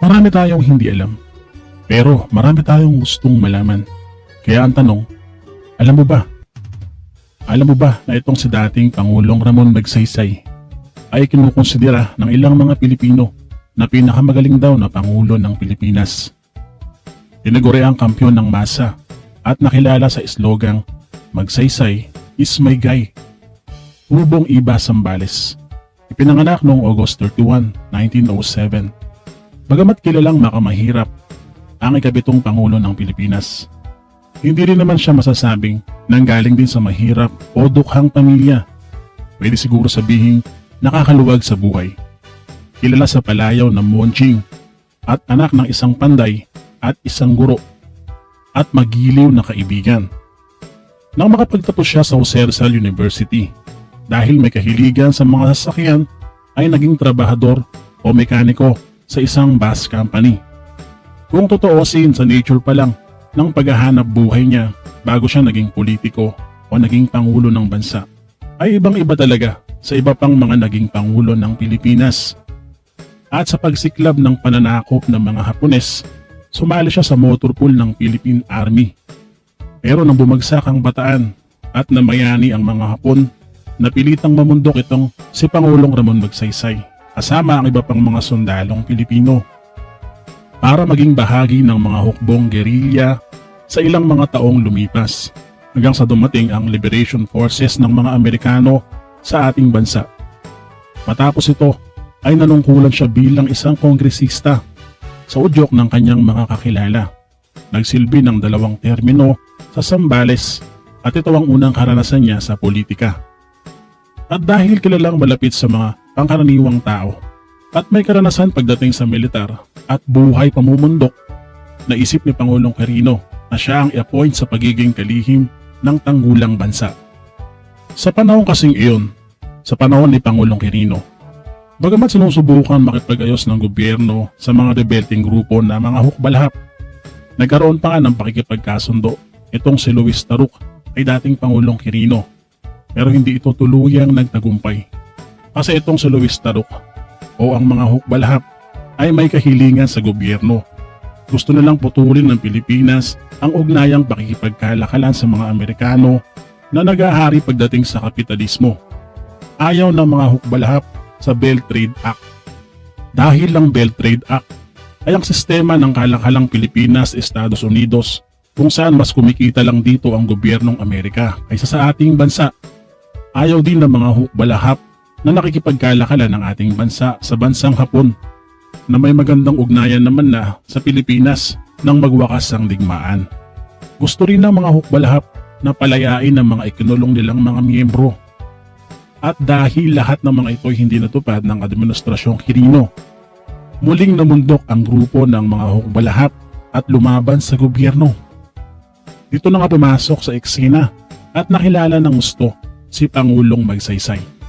Marami tayong hindi alam, pero marami tayong gustong malaman. Kaya ang tanong, alam mo ba? Alam mo ba na itong si dating Pangulong Ramon Magsaysay ay kinukonsidera ng ilang mga Pilipino na pinakamagaling daw na Pangulo ng Pilipinas? Tinaguri ang kampyon ng masa at nakilala sa slogang, Magsaysay is my guy. Hubong Iba Zambales. Ipinanganak noong August 31, 1907. Bagamat kilalang makamahirap, ang ikabitong Pangulo ng Pilipinas, hindi rin naman siya masasabing nanggaling din sa mahirap o dukhang pamilya. Pwede siguro sabihin nakakaluwag sa buhay. Kilala sa palayaw na Monjing at anak ng isang panday at isang guro at magiliw na kaibigan. Nang makapagtapos siya sa Jose Rizal University, dahil may kahiligan sa mga sasakyan ay naging trabahador o mekaniko sa isang bus company. Kung totoosin sa nature pa lang ng paghahanap buhay niya bago siya naging politiko o naging Pangulo ng bansa, ay ibang-iba talaga sa iba pang mga naging Pangulo ng Pilipinas. At sa pagsiklab ng pananakop ng mga Hapones, sumali siya sa motor pool ng Philippine Army. Pero nang bumagsak ang Bataan at namayani ang mga Hapon, napilitang mamundok itong si Pangulong Ramon Magsaysay kasama ang iba pang mga sundalong Pilipino para maging bahagi ng mga hukbong gerilya sa ilang mga taong lumipas hanggang sa dumating ang Liberation Forces ng mga Amerikano sa ating bansa. Matapos ito ay nanungkulan siya bilang isang kongresista sa udyok ng kanyang mga kakilala. Nagsilbi ng 2 termino sa Zambales at ito ang unang karanasan niya sa politika. At dahil kilalang malapit sa mga pangkaraniwang tao at may karanasan pagdating sa militar at buhay pamumundok, naisip ni Pangulong Quirino na siya ang i-appoint sa pagiging kalihim ng tanggulang bansa. Sa panahon kasing iyon, sa panahon ni Pangulong Quirino, bagamat sinusubukan makipag-ayos ng gobyerno sa mga rebelting grupo na mga hukbalhap, nagkaroon pa nga ng pakikipagkasundo itong si Luis Taruc ay dating Pangulong Quirino, pero hindi ito tuluyang nagtagumpay. Kasi itong si Luis Taruc o ang mga hukbalhap ay may kahilingan sa gobyerno. Gusto nilang putulin ng Pilipinas ang ugnayang pakikipagkalakalan sa mga Amerikano na nag-ahari pagdating sa kapitalismo. Ayaw ng mga hukbalhap sa Belt Trade Act. Dahil lang Belt Trade Act ay ang sistema ng kalakalang Pilipinas, Estados Unidos, kung saan mas kumikita lang dito ang gobyernong Amerika kaysa sa ating bansa. Ayaw din ng mga hukbalahap na nakikipagkalakalan ng ating bansa sa bansang Hapon na may magandang ugnayan naman na sa Pilipinas nang magwakas ang digmaan. Gusto rin ng mga hukbalahap na palayain ng mga ikinulong nilang mga miyembro. At dahil lahat ng mga ito ay hindi natupad ng Administrasyong Quirino, muling namundok ang grupo ng mga hukbalahap at lumaban sa gobyerno. Dito na nga pumasok sa eksena at nakilala ng gusto si Pangulong Magsaysay.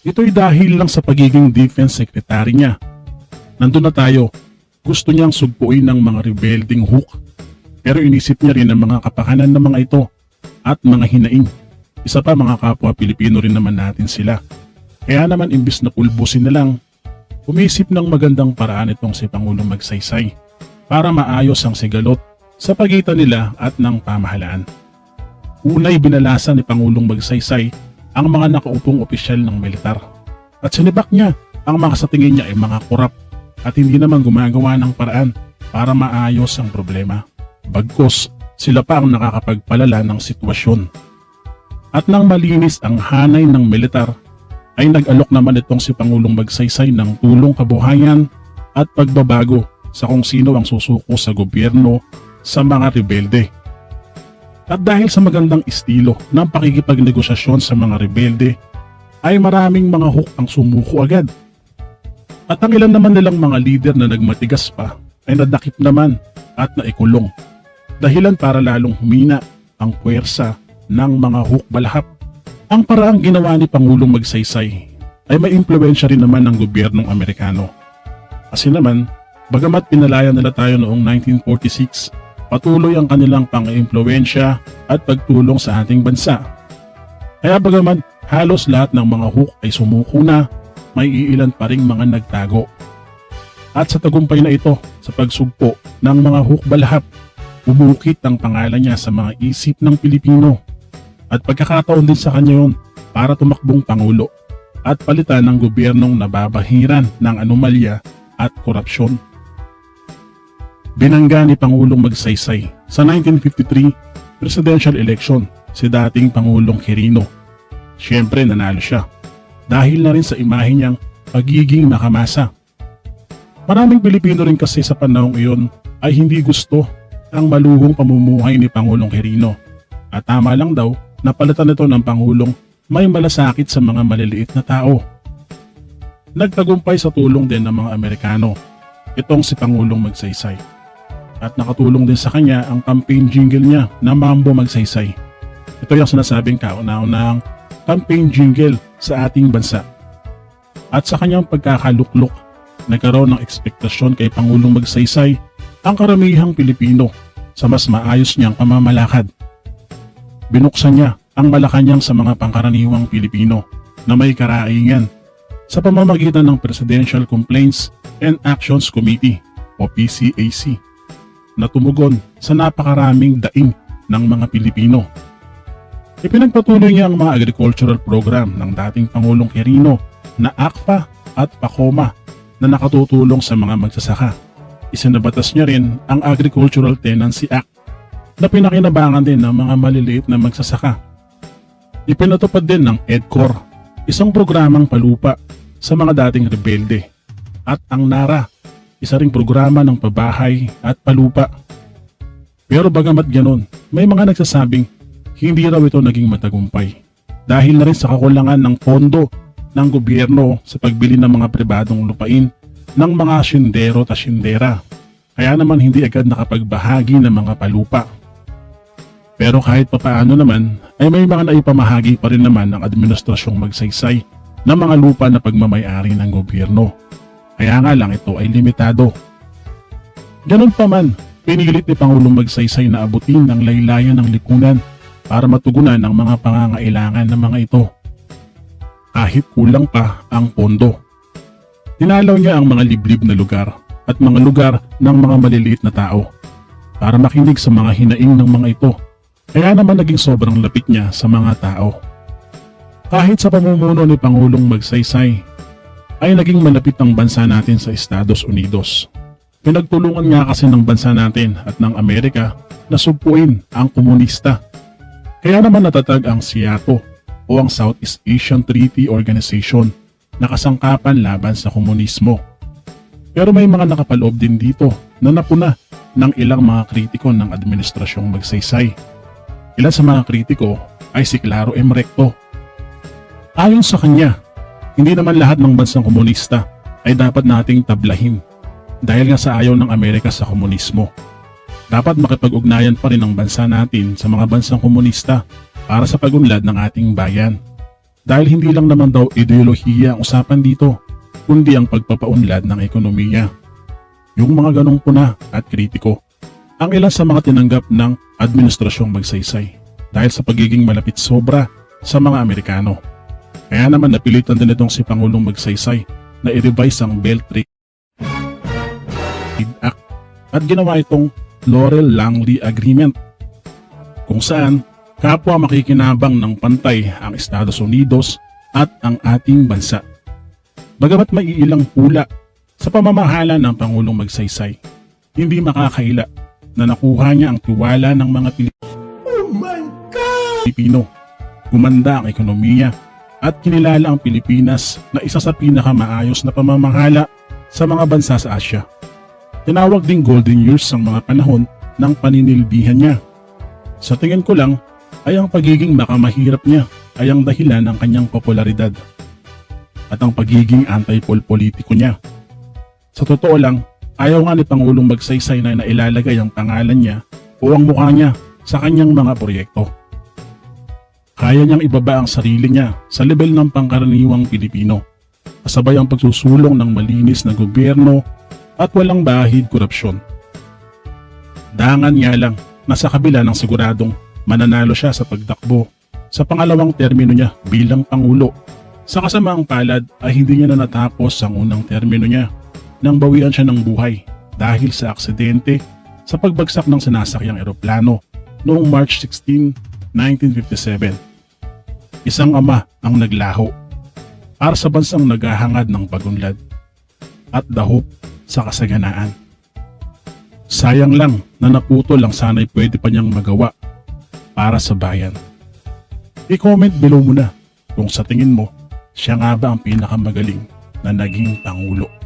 Ito'y dahil lang sa pagiging defense secretary niya. Nandun na tayo, gusto niyang sugpuin ng mga rebelding hook, pero inisip niya rin ang mga kapakanan ng mga ito at mga hinaing. Isa pa, mga kapwa Pilipino rin naman natin sila. Kaya naman imbis na pulbusin na lang, umisip ng magandang paraan itong si Pangulong Magsaysay para maayos ang sigalot sa pagitan nila at ng pamahalaan. Unay binalasa ni Pangulong Magsaysay ang mga nakaupong opisyal ng militar at sinibak niya ang mga sa tingin niya ay mga korap at hindi naman gumagawa ng paraan para maayos ang problema. Bagkus, sila pa ang nakakapagpalala ng sitwasyon. At nang malinis ang hanay ng militar, ay nag-alok naman itong si Pangulong Magsaysay ng tulong kabuhayan at pagbabago sa kung sino ang susuko sa gobyerno sa mga rebelde. At dahil sa magandang estilo ng pakikipagnegosasyon sa mga rebelde, ay maraming mga huk ang sumuko agad. At ang ilan naman nilang mga leader na nagmatigas pa ay nadakip naman at naikulong. Dahilan para lalong humina ang puwersa ng mga hukbalhap. Ang paraang ginawa ni Pangulong Magsaysay ay may impluwensya rin naman ng gobyernong Amerikano. Kasi naman, bagamat pinalaya nila tayo noong 1946, patuloy ang kanilang pang-impluwensya at pagtulong sa ating bansa. Kaya bagaman halos lahat ng mga hook ay sumuko na, may iilan pa ring mga nagtago. At sa tagumpay na ito, sa pagsugpo ng mga hukbalhap, bumukit ang pangalan niya sa mga isip ng Pilipino. At pagkakataon din sa kanya yun para tumakbong Pangulo at palitan ng gobyernong nababahiran ng anomalya at korupsyon. Binangga ni Pangulong Magsaysay sa 1953 presidential election si dating Pangulong Quirino. Siyempre nanalo siya dahil na rin sa imahe niyang pagiging makamasa. Maraming Pilipino rin kasi sa panahong iyon ay hindi gusto ang maluhong pamumuhay ni Pangulong Quirino. At tama lang daw na palitan ito ng Pangulong may malasakit sa mga maliliit na tao. Nagtagumpay sa tulong din ng mga Amerikano itong si Pangulong Magsaysay. At nakatulong din sa kanya ang campaign jingle niya na Mambo Magsaysay. Ito yung sinasabing kauna-unahang campaign jingle sa ating bansa. At sa kanyang pagkakaluklok, nagkaroon ng ekspektasyon kay Pangulong Magsaysay ang karamihang Pilipino sa mas maayos niyang pamamalakad. Binuksan niya ang Malacanang sa mga pangkaraniwang Pilipino na may karaingan sa pamamagitan ng Presidential Complaints and Actions Committee o PCAC na tumugon sa napakaraming daing ng mga Pilipino. Ipinagpatuloy niya ang mga agricultural program ng dating Pangulong Quirino na ACFA at PACOMA na nakatutulong sa mga magsasaka. Isinabatas niya rin ang Agricultural Tenancy Act na pinakinabangan din ng mga maliliit na magsasaka. Ipinatupad din ng EDCOR, isang programang palupa sa mga dating rebelde, at ang NARA, isa ring programa ng pabahay at palupa. Pero bagamat ganon, may mga nagsasabing hindi raw ito naging matagumpay dahil na rin sa kakulangan ng pondo ng gobyerno sa pagbili ng mga pribadong lupain ng mga syndero at syndera. Kaya naman hindi agad nakapagbahagi ng mga palupa. Pero kahit papaano naman ay may mga naipamahagi pa rin naman ng administrasyong Magsaysay ng mga lupa na pagmamayari ng gobyerno. Kaya nga lang ito ay limitado. Ganun pa man, pinilit ni Pangulong Magsaysay na abutin ang laylayan ng lipunan para matugunan ang mga pangangailangan ng mga ito. Kahit kulang pa ang pondo. Dinalaw niya ang mga liblib na lugar at mga lugar ng mga maliliit na tao para makinig sa mga hinaing ng mga ito. Kaya naman naging sobrang lapit niya sa mga tao. Kahit sa pamumuno ni Pangulong Magsaysay ay naging malapit ang bansa natin sa Estados Unidos. Pinagtulungan nga kasi ng bansa natin at ng Amerika na sugpuin ang komunista. Kaya naman natatag ang SEATO o ang Southeast Asian Treaty Organization na kasangkapan laban sa komunismo. Pero may mga nakapaloob din dito na napuna ng ilang mga kritiko ng administrasyong Magsaysay. Ilan sa mga kritiko ay si Claro M. Recto. Ayon sa kanya, hindi naman lahat ng bansang komunista ay dapat nating tablahin dahil nga sa ayaw ng Amerika sa komunismo. Dapat makipag-ugnayan pa rin ang bansa natin sa mga bansang komunista para sa pag-unlad ng ating bayan. Dahil hindi lang naman daw ideolohiya ang usapan dito, kundi ang pagpapaunlad ng ekonomiya. Yung mga ganong puna at kritiko ang ilan sa mga tinanggap ng administrasyong Magsaysay dahil sa pagiging malapit sobra sa mga Amerikano. Kaya naman napilitan din itong si Pangulong Magsaysay na i-revise ang Belt Trade Act at ginawa itong Laurel-Langley Agreement kung saan kapwa makikinabang ng pantay ang Estados Unidos at ang ating bansa. Bagamat may ilang pula sa pamamahala ng Pangulong Magsaysay, hindi makakaila na nakuha niya ang tiwala ng mga Pilipino. Gumanda ang ekonomiya at kinilala ang Pilipinas na isa sa pinakamaayos na pamamahala sa mga bansa sa Asya. Tinawag ding golden years ang mga panahon ng paninilbihan niya. Sa tingin ko lang ay ang pagiging makamahirap niya ay ang dahilan ng kanyang popularidad at ang pagiging anti-politiko niya. Sa totoo lang, ayaw nga ni Pangulong Magsaysay na nailalagay ang pangalan niya o ang mukha niya sa kanyang mga proyekto. Kaya niyang ibaba ang sarili niya sa level ng pangkaraniwang Pilipino, kasabay ang pagsusulong ng malinis na gobyerno at walang bahid korupsyon. Dangan nga lang na sa kabila ng siguradong mananalo siya sa pagtakbo sa pangalawang termino niya bilang Pangulo, sa kasamaang palad ay hindi niya na natapos ang unang termino niya nang bawian siya ng buhay dahil sa aksidente sa pagbagsak ng sinasakyang eroplano noong March 16, 1957. Isang ama ang naglaho para sa bansang naghahangad ng pagunlad at dahop sa kasaganaan. Sayang lang na naputol ang sana'y pwede pa niyang magawa para sa bayan. I-comment below mo na kung sa tingin mo siya nga ba ang pinakamagaling na naging Pangulo.